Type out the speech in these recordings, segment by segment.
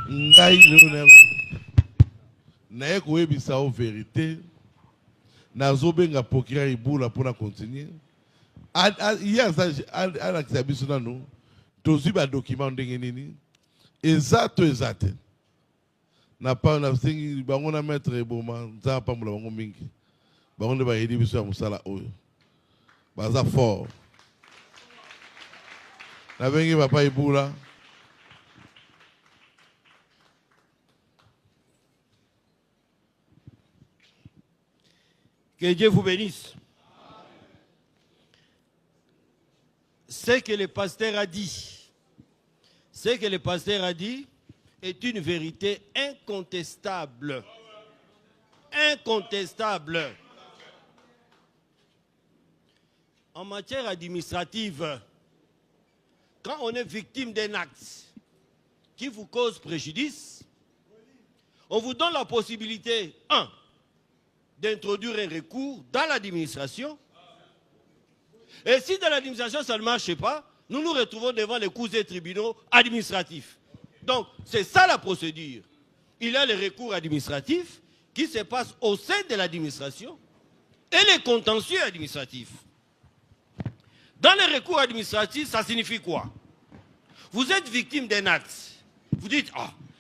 Ngai na koyebisa o vérité nazobenga procureur Ibula pour continuer. Hier alakisa biso nanu tozwi ba document ndenge nini exact na pa na singi bango na maître Eboma nza pa mula bango mingi bango nde ba yedi biso ya musala oyo baza fort na bengi papa Ibula. Que Dieu vous bénisse. Ce que le pasteur a dit, est une vérité incontestable. Incontestable. En matière administrative, quand on est victime d'un acte qui vous cause préjudice, on vous donne la possibilité, d'introduire un recours dans l'administration. Et si dans l'administration ça ne marche pas, nous nous retrouvons devant les cours et tribunaux administratifs. Donc c'est ça la procédure. Il y a les recours administratifs qui se passent au sein de l'administration et les contentieux administratifs. Dans les recours administratifs, ça signifie quoi? Vous êtes victime d'un acte. Vous dites,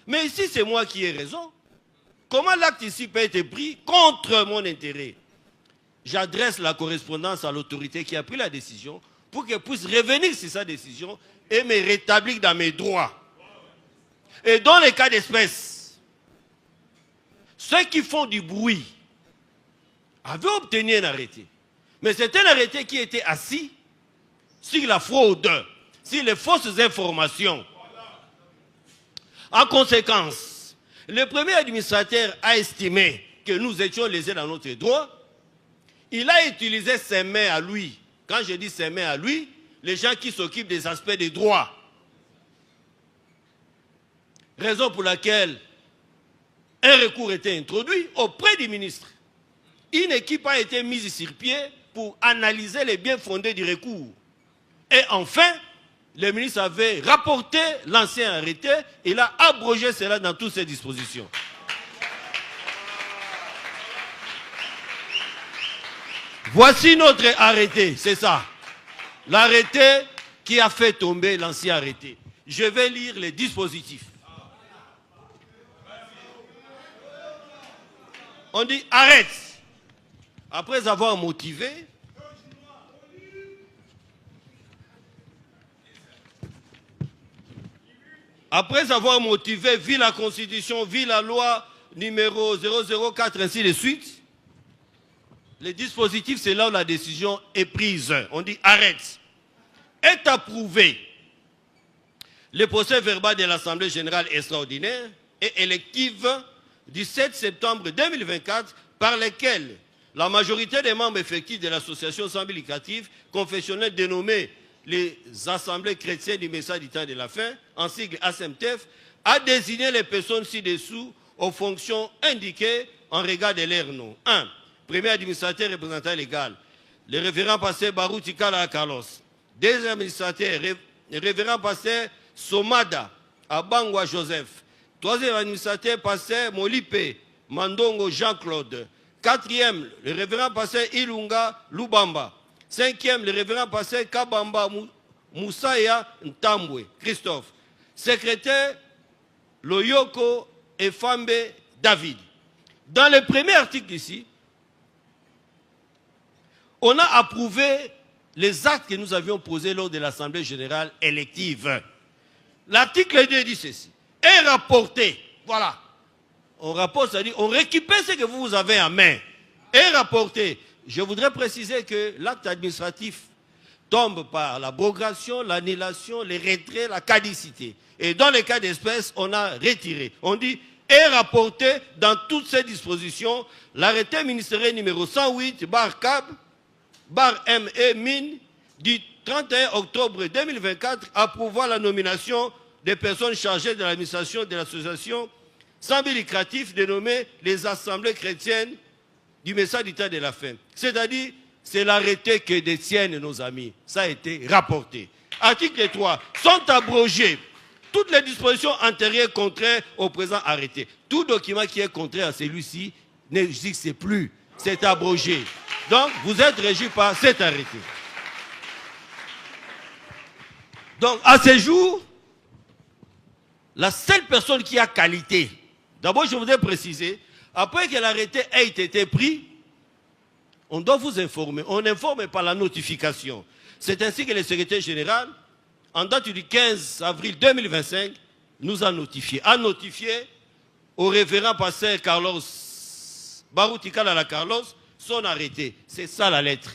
mais ici c'est moi qui ai raison. Comment l'acte ici peut être pris contre mon intérêt? J'adresse la correspondance à l'autorité qui a pris la décision pour qu'elle puisse revenir sur sa décision et me rétablir dans mes droits. Et dans les cas d'espèce, ceux qui font du bruit avaient obtenu un arrêté. Mais c'est un arrêté qui était assis sur la fraude, sur les fausses informations. En conséquence, le premier administrateur a estimé que nous étions lésés dans notre droit. Il a utilisé ses mains à lui. Quand je dis ses mains à lui, les gens qui s'occupent des aspects des droits. Raison pour laquelle un recours était introduit auprès du ministre. Une équipe a été mise sur pied pour analyser les biens fondés du recours. Et enfin, le ministre avait rapporté l'ancien arrêté, il a abrogé cela dans toutes ses dispositions. Voici notre arrêté, c'est ça. L'arrêté qui a fait tomber l'ancien arrêté. Je vais lire les dispositifs. On dit arrête. Après avoir motivé, vu la Constitution, vu la loi numéro 004, ainsi de suite, les dispositifs, c'est là où la décision est prise. On dit arrête. Est approuvé le procès verbal de l'Assemblée générale extraordinaire et élective du 7 septembre 2024 par lesquels la majorité des membres effectifs de l'association syndicale confessionnelle dénommée les assemblées chrétiennes du message du temps de la fin, en sigle ASMTF, a désigné les personnes ci-dessous aux fonctions indiquées en regard de leur nom. 1. Premier administrateur représentant légal, le révérend pasteur Barouti Kala Carlos. Deuxième administrateur, le révérend pasteur Somada Abangwa Joseph. Troisième administrateur, pasteur Molipe Mandongo Jean-Claude. Quatrième, le révérend pasteur Ilunga Lubamba. Cinquième, le révérend pasteur Kabamba Moussaya Ntambwe Christophe. Secrétaire, Loyoko Efambe David. Dans le premier article ici, on a approuvé les actes que nous avions posés lors de l'Assemblée générale élective. L'article 2 dit ceci. Est rapporté, voilà. On rapporte, c'est-à-dire on récupère ce que vous avez en main. Est rapporté. Je voudrais préciser que l'acte administratif tombe par l'abrogation, l'annulation, les retraits, la caducité. Et dans les cas d'espèce, on a retiré. On dit est rapporté dans toutes ces dispositions l'arrêté ministériel numéro 108 /CAB /ME mine du 31 octobre 2024 approuvant la nomination des personnes chargées de l'administration de l'association sans but lucratif dénommée les assemblées chrétiennes du message du temps de la fin. C'est-à-dire, c'est l'arrêté que détiennent nos amis. Ça a été rapporté. Article 3. Sont abrogés toutes les dispositions antérieures contraires au présent arrêté. Tout document qui est contraire à celui-ci n'existe plus. C'est abrogé. Donc, vous êtes régi par cet arrêté. Donc, à ce jour, la seule personne qui a qualité, d'abord, je voudrais préciser, après que l'arrêté ait été pris, on doit vous informer. On informe par la notification. C'est ainsi que le secrétaire général, en date du 15 avril 2025, nous a notifié. A notifié au révérend pasteur Carlos Baroutika Lala Carlos son arrêté. C'est ça la lettre.